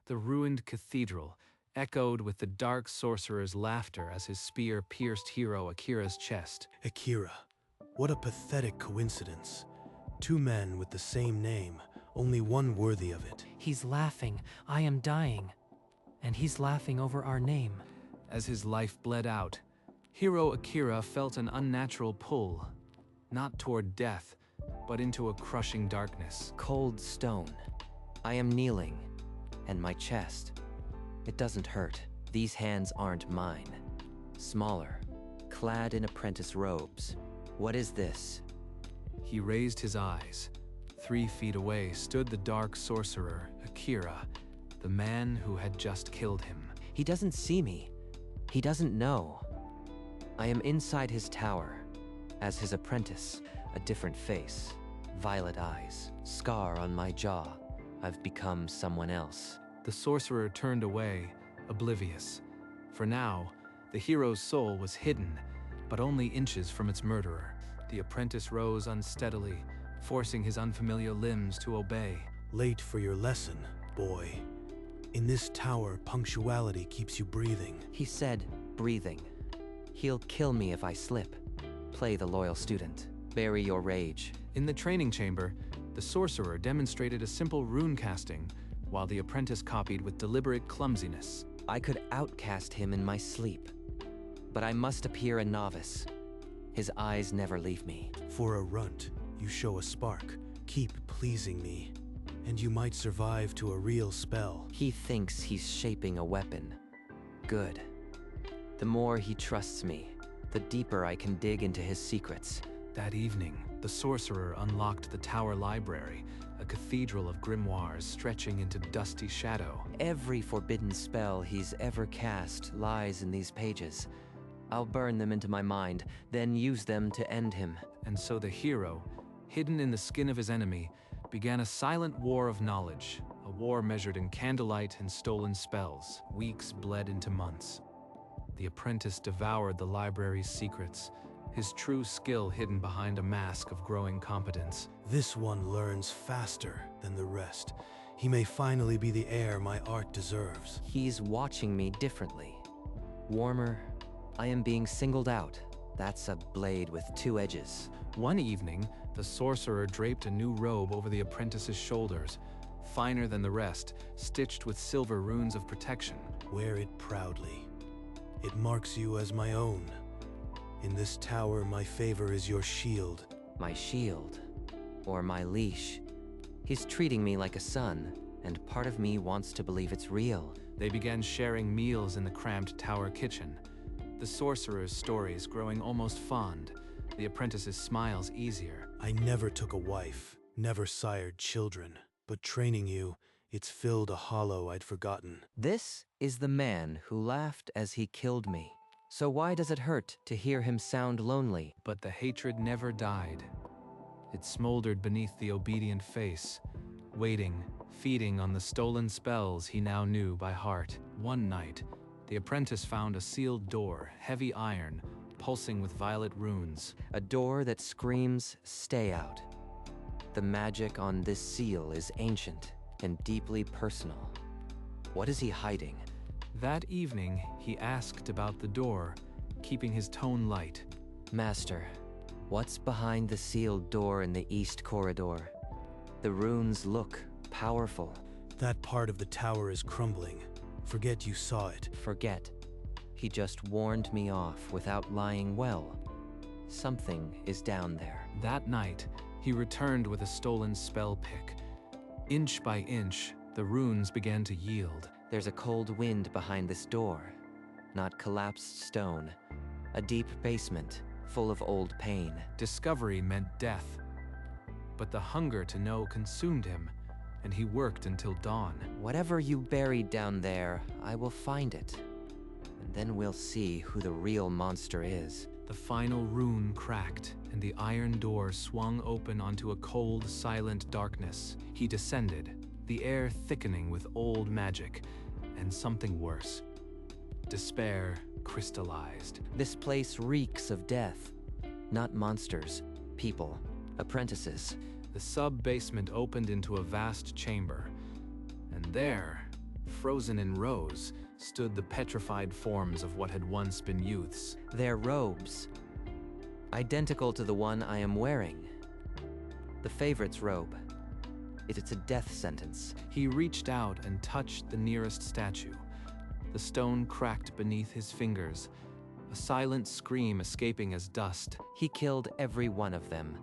The ruined cathedral echoed with the dark sorcerer's laughter as his spear pierced hero Akira's chest. Akira, what a pathetic coincidence. Two men with the same name, only one worthy of it. He's laughing. I am dying. And he's laughing over our name. As his life bled out, hero Akira felt an unnatural pull, not toward death, but into a crushing darkness. Cold stone. I am kneeling, and my chest. It doesn't hurt. These hands aren't mine. Smaller, clad in apprentice robes. What is this? He raised his eyes. 3 feet away stood the dark sorcerer, Akira, the man who had just killed him. He doesn't see me. He doesn't know. I am inside his tower, as his apprentice, a different face, violet eyes, scar on my jaw. I've become someone else. The sorcerer turned away, oblivious. For now, the hero's soul was hidden, but only inches from its murderer. The apprentice rose unsteadily, forcing his unfamiliar limbs to obey. Late for your lesson, boy. In this tower, punctuality keeps you breathing. He said, breathing. He'll kill me if I slip. Play the loyal student. Bury your rage. In the training chamber, the sorcerer demonstrated a simple rune casting, while the apprentice copied with deliberate clumsiness. I could outcast him in my sleep, but I must appear a novice. His eyes never leave me. For a runt, you show a spark. Keep pleasing me, and you might survive to a real spell. He thinks he's shaping a weapon. Good. The more he trusts me, the deeper I can dig into his secrets. That evening, the sorcerer unlocked the tower library, a cathedral of grimoires stretching into dusty shadow. Every forbidden spell he's ever cast lies in these pages. I'll burn them into my mind, then use them to end him. And so the hero, hidden in the skin of his enemy, began a silent war of knowledge, a war measured in candlelight and stolen spells. Weeks bled into months. The apprentice devoured the library's secrets, his true skill hidden behind a mask of growing competence. This one learns faster than the rest. He may finally be the heir my art deserves. He's watching me differently. Warmer. I am being singled out. That's a blade with 2 edges. One evening, the sorcerer draped a new robe over the apprentice's shoulders, finer than the rest, stitched with silver runes of protection. Wear it proudly. It marks you as my own. In this tower, my favor is your shield. My shield. Or my leash. He's treating me like a son, and part of me wants to believe it's real. They began sharing meals in the cramped tower kitchen. The sorcerer's stories growing almost fond, the apprentice's smiles easier. I never took a wife, never sired children, but training you, it's filled a hollow I'd forgotten. This is the man who laughed as he killed me. So why does it hurt to hear him sound lonely? But the hatred never died. It smoldered beneath the obedient face, waiting, feeding on the stolen spells he now knew by heart. One night, the apprentice found a sealed door, heavy iron, pulsing with violet runes. A door that screams, "Stay out." The magic on this seal is ancient and deeply personal. What is he hiding? That evening, he asked about the door, keeping his tone light. Master, what's behind the sealed door in the east corridor? The runes look powerful. That part of the tower is crumbling. Forget you saw it. Forget. He just warned me off without lying well. Something is down there. That night, he returned with a stolen spell pick. Inch by inch, the runes began to yield. There's a cold wind behind this door. Not collapsed stone. A deep basement, full of old pain. Discovery meant death. But the hunger to know consumed him, and he worked until dawn. Whatever you buried down there, I will find it. And then we'll see who the real monster is. The final rune cracked, and the iron door swung open onto a cold, silent darkness. He descended, the air thickening with old magic, and something worse. Despair crystallized. This place reeks of death. Not monsters, people, apprentices. The sub-basement opened into a vast chamber, and there, Frozen in rows stood the petrified forms of what had once been youths. Their robes, identical to the one I am wearing. The favorite's robe. It's a death sentence. He reached out and touched the nearest statue. The stone cracked beneath his fingers, a silent scream escaping as dust. He killed every one of them.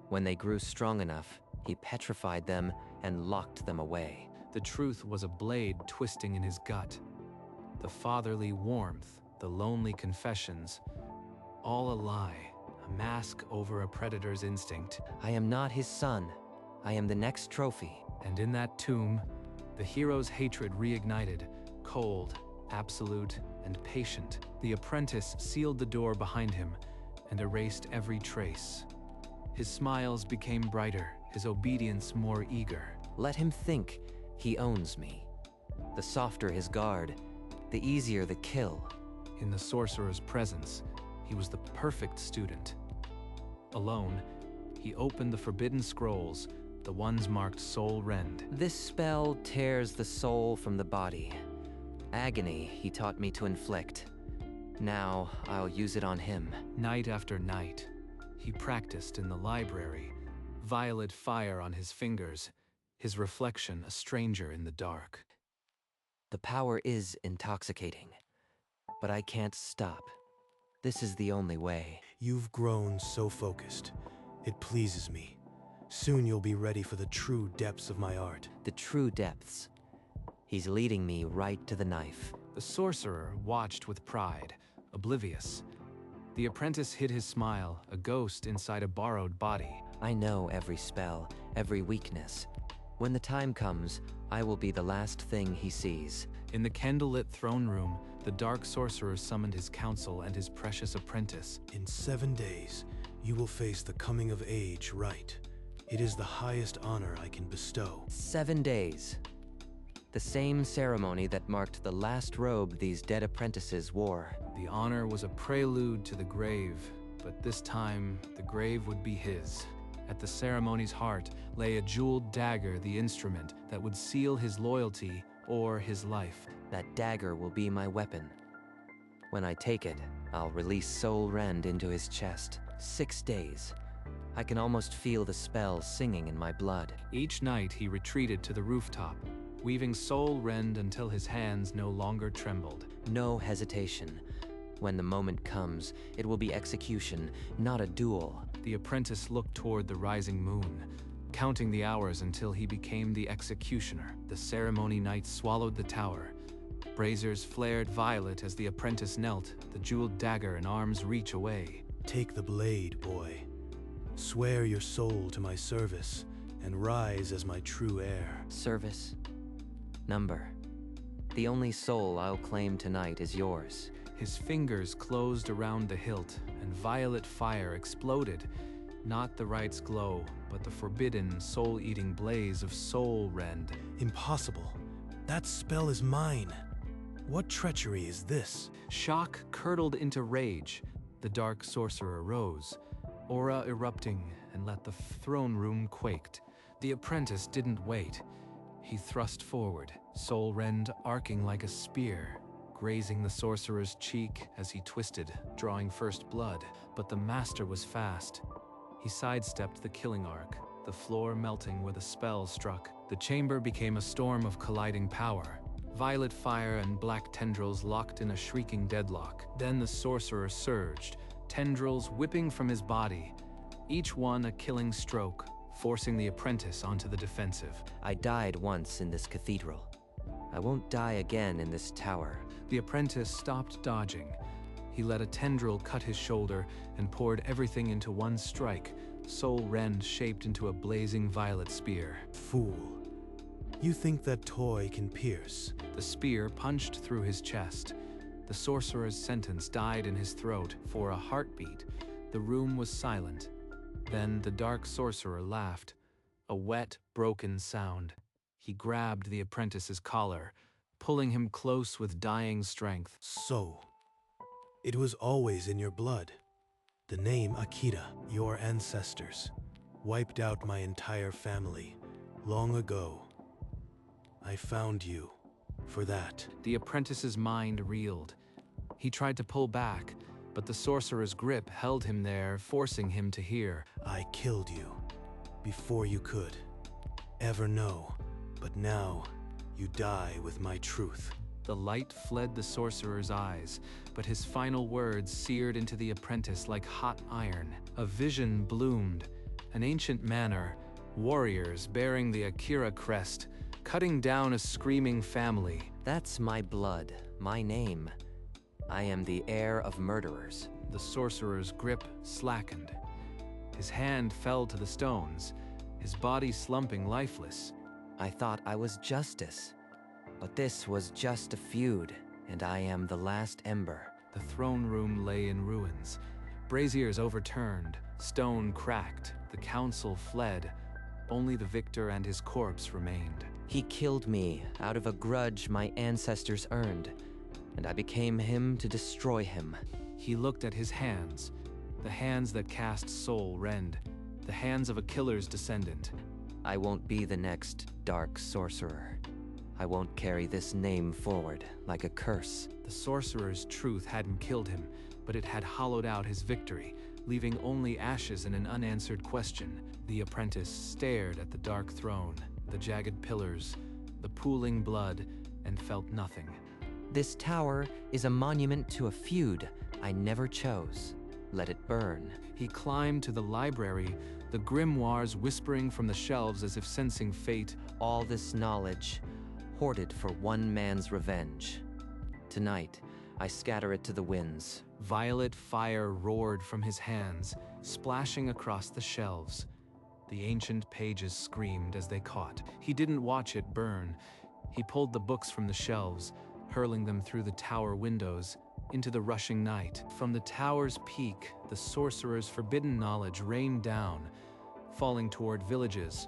When they grew strong enough, he petrified them and locked them away. The truth was a blade twisting in his gut. The fatherly warmth, the lonely confessions, all a lie, a mask over a predator's instinct. I am not his son. I am the next trophy. And in that tomb, the hero's hatred reignited, cold, absolute, and patient. The apprentice sealed the door behind him and erased every trace. His smiles became brighter, his obedience more eager. Let him think he owns me. The softer his guard, the easier the kill. In the sorcerer's presence, he was the perfect student. Alone, he opened the forbidden scrolls, the ones marked Soul Rend. This spell tears the soul from the body. Agony he taught me to inflict. Now I'll use it on him. Night after night, he practiced in the library, violet fire on his fingers, his reflection a stranger in the dark. The power is intoxicating, but I can't stop. This is the only way. You've grown so focused. It pleases me. Soon you'll be ready for the true depths of my art. The true depths. He's leading me right to the knife. The sorcerer watched with pride, oblivious. The apprentice hid his smile, a ghost inside a borrowed body. I know every spell, every weakness. When the time comes, I will be the last thing he sees. In the candlelit throne room, the dark sorcerer summoned his council and his precious apprentice. In 7 days, you will face the coming of age right. It is the highest honor I can bestow. 7 days. The same ceremony that marked the last robe these dead apprentices wore. The honor was a prelude to the grave, but this time, the grave would be his. At the ceremony's heart lay a jeweled dagger, the instrument that would seal his loyalty or his life. That dagger will be my weapon. When I take it, I'll release Soul Rend into his chest. 6 days. I can almost feel the spell singing in my blood. Each night he retreated to the rooftop, weaving Soul Rend until his hands no longer trembled. No hesitation. When the moment comes, it will be execution, not a duel. The apprentice looked toward the rising moon, counting the hours until he became the executioner. The ceremony night swallowed the tower. Braziers flared violet as the apprentice knelt, the jeweled dagger in arm's reach away. Take the blade, boy. Swear your soul to my service, and rise as my true heir. Service. Number. The only soul I'll claim tonight is yours. His fingers closed around the hilt, and violet fire exploded. Not the right's glow, but the forbidden, soul-eating blaze of Soul Rend. Impossible. That spell is mine. What treachery is this? Shock curdled into rage. The dark sorcerer rose, aura erupting, and let the throne room quaked. The apprentice didn't wait. He thrust forward, Soul Rend arcing like a spear, grazing the sorcerer's cheek as he twisted, drawing first blood. But the master was fast. He sidestepped the killing arc, the floor melting where the spell struck. The chamber became a storm of colliding power. Violet fire and black tendrils locked in a shrieking deadlock. Then the sorcerer surged, tendrils whipping from his body, each one a killing stroke, forcing the apprentice onto the defensive. I died once in this cathedral. I won't die again in this tower. The apprentice stopped dodging. He let a tendril cut his shoulder and poured everything into one strike, Soul Rend shaped into a blazing violet spear. Fool. You think that toy can pierce? The spear punched through his chest. The sorcerer's sentence died in his throat. For a heartbeat, the room was silent. Then the dark sorcerer laughed, a wet, broken sound. He grabbed the apprentice's collar, pulling him close with dying strength. So, it was always in your blood. The name Akira, your ancestors, wiped out my entire family long ago. I found you, for that. The apprentice's mind reeled. He tried to pull back, but the sorcerer's grip held him there, forcing him to hear. I killed you before you could ever know, but now you die with my truth. The light fled the sorcerer's eyes, but his final words seared into the apprentice like hot iron. A vision bloomed, an ancient manor, warriors bearing the Akira crest, cutting down a screaming family. That's my blood, my name. I am the heir of murderers. The sorcerer's grip slackened. His hand fell to the stones, his body slumping lifeless. I thought I was justice, but this was just a feud, and I am the last ember. The throne room lay in ruins. Braziers overturned, stone cracked, the council fled. Only the victor and his corpse remained. He killed me out of a grudge my ancestors earned, and I became him to destroy him. He looked at his hands, the hands that cast soul rend, the hands of a killer's descendant. I won't be the next dark sorcerer. I won't carry this name forward like a curse. The sorcerer's truth hadn't killed him, but it had hollowed out his victory, leaving only ashes and an unanswered question. The apprentice stared at the dark throne, the jagged pillars, the pooling blood, and felt nothing. This tower is a monument to a feud I never chose. Let it burn. He climbed to the library, the grimoires whispering from the shelves as if sensing fate. All this knowledge, hoarded for one man's revenge. Tonight, I scatter it to the winds. Violet fire roared from his hands, splashing across the shelves. The ancient pages screamed as they caught. He didn't watch it burn. He pulled the books from the shelves, hurling them through the tower windows, into the rushing night. From the tower's peak, the sorcerer's forbidden knowledge rained down, falling toward villages,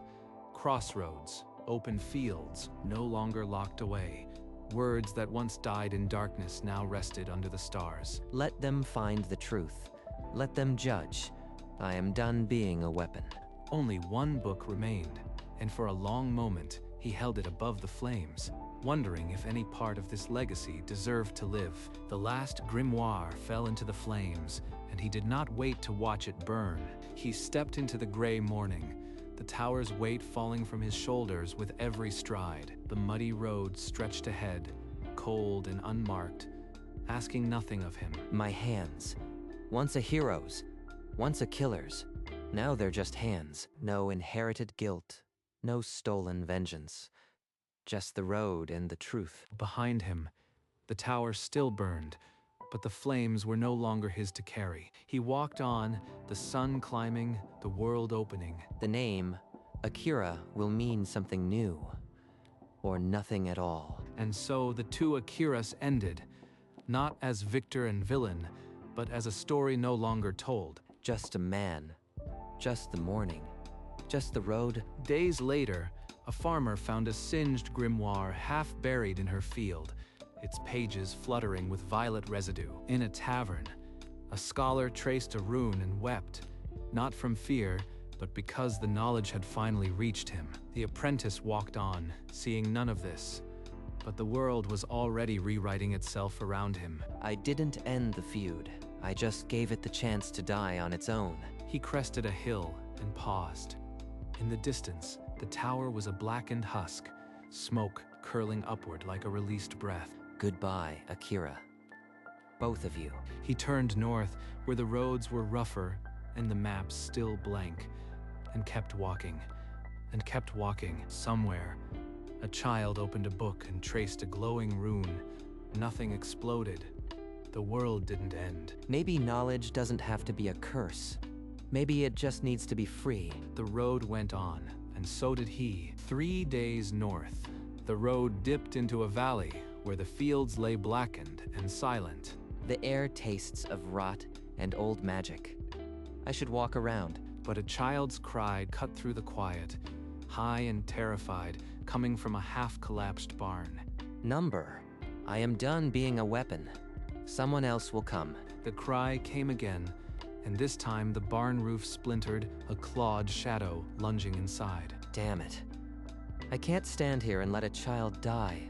crossroads, open fields, no longer locked away. Words that once died in darkness now rested under the stars. Let them find the truth. Let them judge. I am done being a weapon. Only one book remained, and for a long moment, he held it above the flames, wondering if any part of this legacy deserved to live. The last grimoire fell into the flames, and he did not wait to watch it burn. He stepped into the gray morning, the tower's weight falling from his shoulders with every stride. The muddy road stretched ahead, cold and unmarked, asking nothing of him. My hands. Once a hero's, once a killer's. Now they're just hands. No inherited guilt, no stolen vengeance. Just the road and the truth. Behind him, the tower still burned, but the flames were no longer his to carry. He walked on, the sun climbing, the world opening. The name, Akira, will mean something new, or nothing at all. And so the two Akiras ended, not as victor and villain, but as a story no longer told. Just a man, just the morning, just the road. Days later, a farmer found a singed grimoire half buried in her field, its pages fluttering with violet residue. In a tavern, a scholar traced a rune and wept, not from fear, but because the knowledge had finally reached him. The apprentice walked on, seeing none of this, but the world was already rewriting itself around him. I didn't end the feud. I just gave it the chance to die on its own. He crested a hill and paused. In the distance, the tower was a blackened husk, smoke curling upward like a released breath. Goodbye, Akira. Both of you. He turned north, where the roads were rougher and the maps still blank, and kept walking, and kept walking. Somewhere, a child opened a book and traced a glowing rune. Nothing exploded. The world didn't end. Maybe knowledge doesn't have to be a curse. Maybe it just needs to be free. The road went on, and so did he. 3 days north, the road dipped into a valley where the fields lay blackened and silent. The air tastes of rot and old magic. I should walk around. But a child's cry cut through the quiet, high and terrified, coming from a half-collapsed barn. Number. I am done being a weapon. Someone else will come. The cry came again, and this time the barn roof splintered, a clawed shadow lunging inside. Damn it. I can't stand here and let a child die.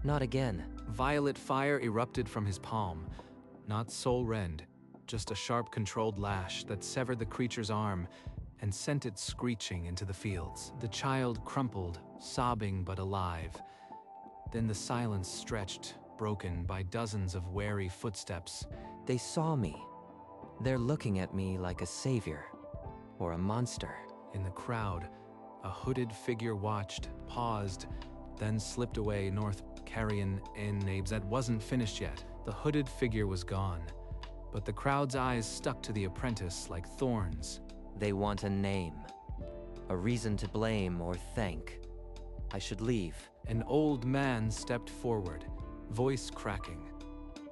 Not again. Violet fire erupted from his palm. Not soul rend, just a sharp controlled lash that severed the creature's arm and sent it screeching into the fields. The child crumpled, sobbing but alive. Then the silence stretched, broken by dozens of wary footsteps. They saw me. They're looking at me like a savior or a monster. In the crowd, a hooded figure watched, paused, then slipped away north carrion in nabes that wasn't finished yet. The hooded figure was gone, but the crowd's eyes stuck to the apprentice like thorns. They want a name, a reason to blame or thank. I should leave. An old man stepped forward, voice cracking.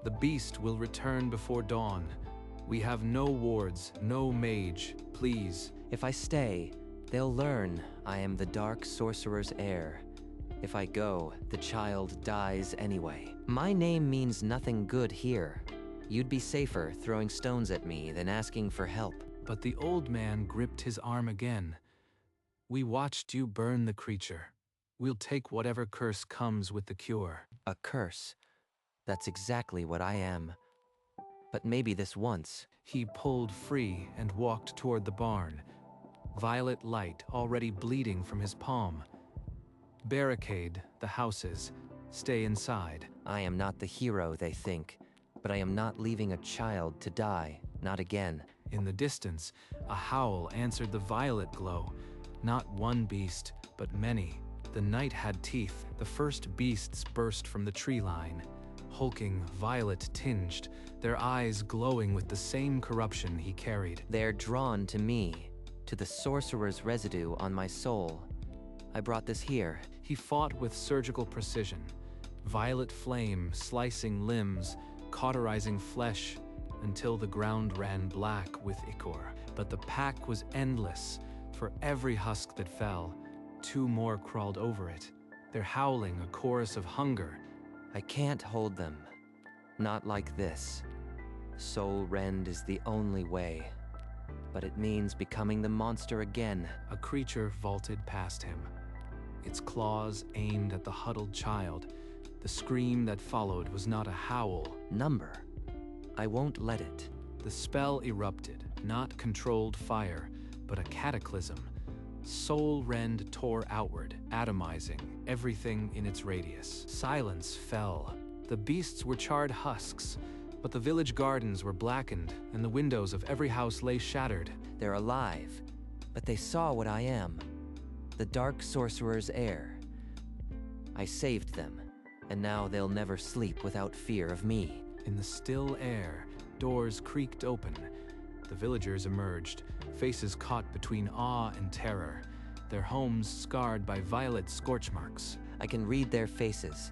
The beast will return before dawn. We have no wards, no mage, please. If I stay, they'll learn I am the dark sorcerer's heir. If I go, the child dies anyway. My name means nothing good here. You'd be safer throwing stones at me than asking for help. But the old man gripped his arm again. We watched you burn the creature. We'll take whatever curse comes with the cure. A curse. That's exactly what I am. But maybe this once. He pulled free and walked toward the barn, violet light already bleeding from his palm. Barricade the houses. Stay inside. I am not the hero they think, but I am not leaving a child to die. Not again. In the distance, a howl answered the violet glow. Not one beast, but many. The night had teeth. The first beasts burst from the tree line, hulking, violet-tinged, their eyes glowing with the same corruption he carried. They're drawn to me, to the sorcerer's residue on my soul. I brought this here. He fought with surgical precision. Violet flame slicing limbs, cauterizing flesh, until the ground ran black with ichor. But the pack was endless. For every husk that fell, 2 more crawled over it, their howling a chorus of hunger. I can't hold them. Not like this. Soul rend is the only way. But it means becoming the monster again. A creature vaulted past him, its claws aimed at the huddled child. The scream that followed was not a howl. Number. I won't let it. The spell erupted, not controlled fire, but a cataclysm. Soul rend tore outward, atomizing everything in its radius. Silence fell. The beasts were charred husks, but the village gardens were blackened, and the windows of every house lay shattered. They're alive, but they saw what I am. The dark sorcerer's heir. I saved them, and now they'll never sleep without fear of me. In the still air, doors creaked open. The villagers emerged, faces caught between awe and terror, their homes scarred by violet scorch marks. I can read their faces.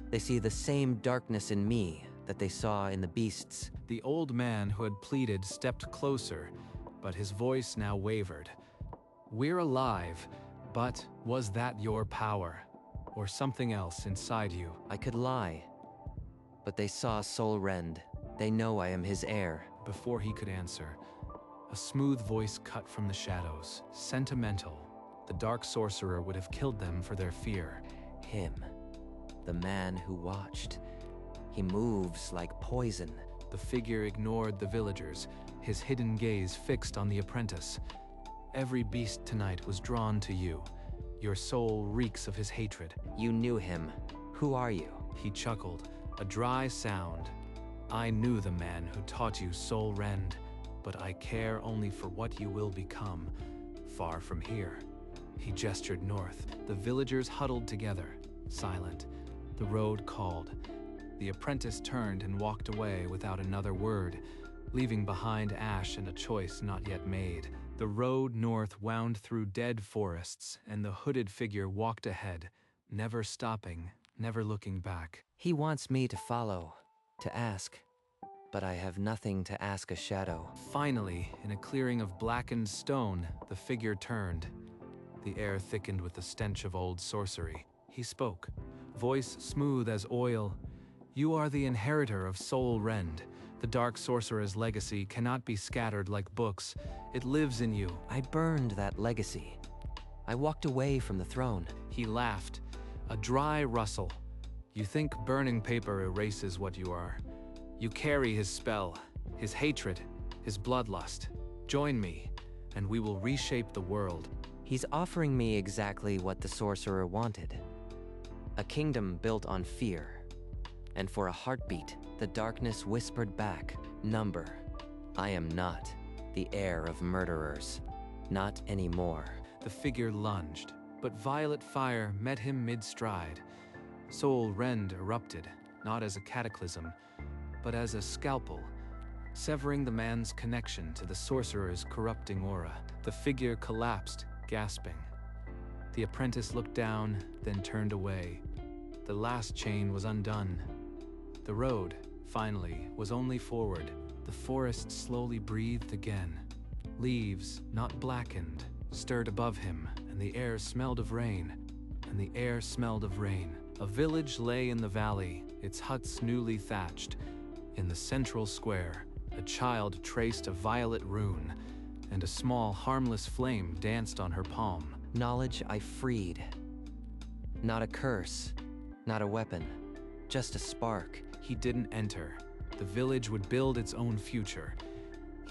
They see the same darkness in me that they saw in the beasts. The old man who had pleaded stepped closer, but his voice now wavered. We're alive, but was that your power? Or something else inside you? I could lie, but they saw Soul Rend. They know I am his heir. Before he could answer, a smooth voice cut from the shadows. Sentimental. The dark sorcerer would have killed them for their fear. Him. The man who watched. He moves like poison. The figure ignored the villagers, his hidden gaze fixed on the apprentice. Every beast tonight was drawn to you. Your soul reeks of his hatred. You knew him. Who are you? He chuckled, a dry sound. I knew the man who taught you Soul Rend, but I care only for what you will become, far from here. He gestured north. The villagers huddled together, silent. The road called. The apprentice turned and walked away without another word, leaving behind ash and a choice not yet made. The road north wound through dead forests, and the hooded figure walked ahead, never stopping, never looking back. He wants me to follow, to ask, but I have nothing to ask a shadow. Finally, in a clearing of blackened stone, the figure turned. The air thickened with the stench of old sorcery. He spoke, voice smooth as oil. You are the inheritor of Soul Rend. The dark sorcerer's legacy cannot be scattered like books. It lives in you. I burned that legacy. I walked away from the throne. He laughed, a dry rustle. You think burning paper erases what you are. You carry his spell, his hatred, his bloodlust. Join me, and we will reshape the world. He's offering me exactly what the sorcerer wanted. A kingdom built on fear. And for a heartbeat, the darkness whispered back, "Number. I am not the heir of murderers. Not anymore." The figure lunged, but violet fire met him mid-stride. Soul Rend erupted, not as a cataclysm, but as a scalpel, severing the man's connection to the sorcerer's corrupting aura. The figure collapsed, gasping. The apprentice looked down, then turned away. The last chain was undone. The road, finally, was only forward. The forest slowly breathed again. Leaves, not blackened, stirred above him, and the air smelled of rain. And the air smelled of rain. A village lay in the valley, its huts newly thatched. In the central square, a child traced a violet rune, and a small, harmless flame danced on her palm. Knowledge I freed. Not a curse, not a weapon, just a spark. He didn't enter. The village would build its own future.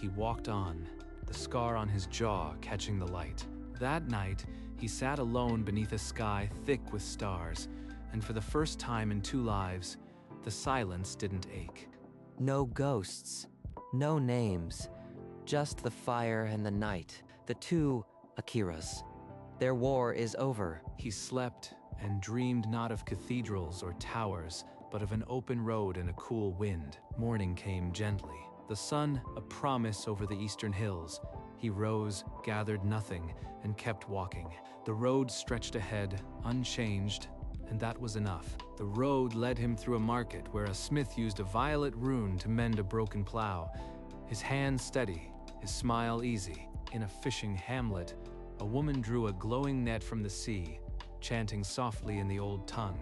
He walked on, the scar on his jaw catching the light. That night, he sat alone beneath a sky thick with stars, and for the first time in 2 lives, the silence didn't ache. No ghosts, no names, just the fire and the night. The 2 Akiras. Their war is over. He slept and dreamed not of cathedrals or towers, but of an open road and a cool wind. Morning came gently. The sun, a promise over the eastern hills. He rose, gathered nothing, and kept walking. The road stretched ahead, unchanged, and that was enough. The road led him through a market where a smith used a violet rune to mend a broken plow. His hand steady, his smile easy. In a fishing hamlet, a woman drew a glowing net from the sea, chanting softly in the old tongue.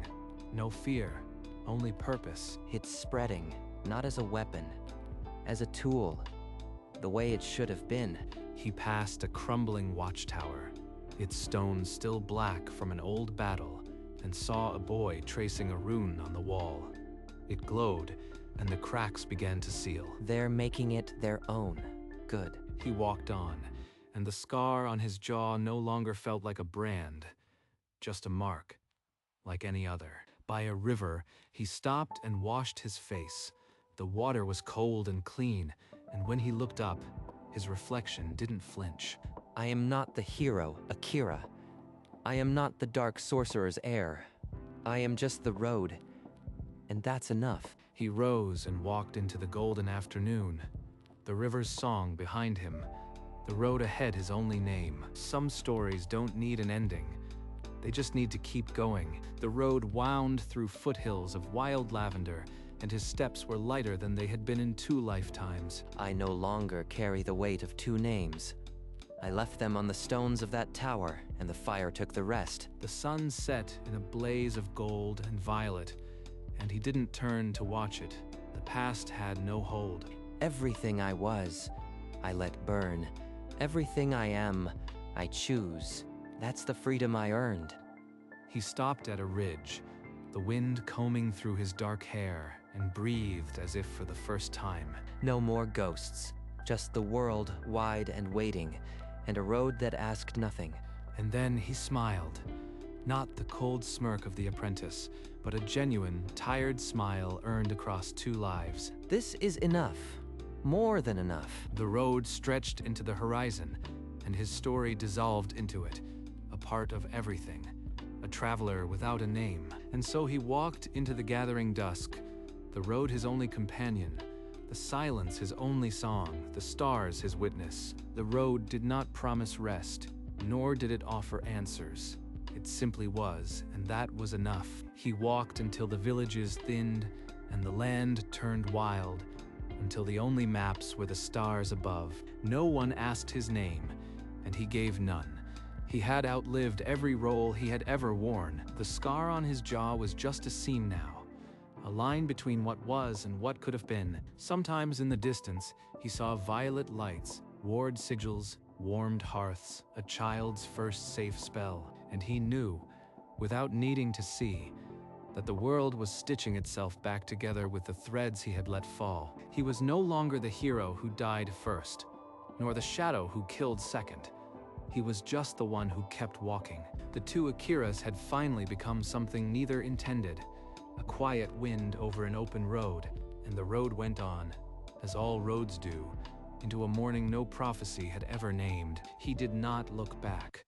No fear, only purpose. It's spreading, not as a weapon, as a tool, the way it should have been. He passed a crumbling watchtower, its stones still black from an old battle, and saw a boy tracing a rune on the wall. It glowed, and the cracks began to seal. They're making it their own. Good. He walked on, and the scar on his jaw no longer felt like a brand, just a mark, like any other. By a river, he stopped and washed his face. The water was cold and clean, and when he looked up, his reflection didn't flinch. I am not the hero, Akira. I am not the dark sorcerer's heir. I am just the road, and that's enough. He rose and walked into the golden afternoon. The river's song behind him. The road ahead his only name. Some stories don't need an ending. They just need to keep going. The road wound through foothills of wild lavender, and his steps were lighter than they had been in 2 lifetimes. I no longer carry the weight of 2 names. I left them on the stones of that tower, and the fire took the rest. The sun set in a blaze of gold and violet, and he didn't turn to watch it. The past had no hold. Everything I was, I let burn. Everything I am, I choose. That's the freedom I earned. He stopped at a ridge, the wind combing through his dark hair, and breathed as if for the first time. No more ghosts, just the world wide and waiting, and a road that asked nothing. And then he smiled. Not the cold smirk of the apprentice, but a genuine, tired smile earned across 2 lives. This is enough. More than enough. The road stretched into the horizon, and his story dissolved into it, a part of everything, a traveler without a name. And so he walked into the gathering dusk, the road his only companion, the silence his only song, the stars his witness. The road did not promise rest, nor did it offer answers. It simply was, and that was enough. He walked until the villages thinned and the land turned wild, until the only maps were the stars above. No one asked his name, and he gave none. He had outlived every role he had ever worn. The scar on his jaw was just a seam now, a line between what was and what could have been. Sometimes in the distance, he saw violet lights, ward sigils, warmed hearths, a child's first safe spell, and he knew, without needing to see, that the world was stitching itself back together with the threads he had let fall. He was no longer the hero who died first, nor the shadow who killed second. He was just the one who kept walking. The two Akiras had finally become something neither intended, a quiet wind over an open road, and the road went on, as all roads do, into a morning no prophecy had ever named. He did not look back.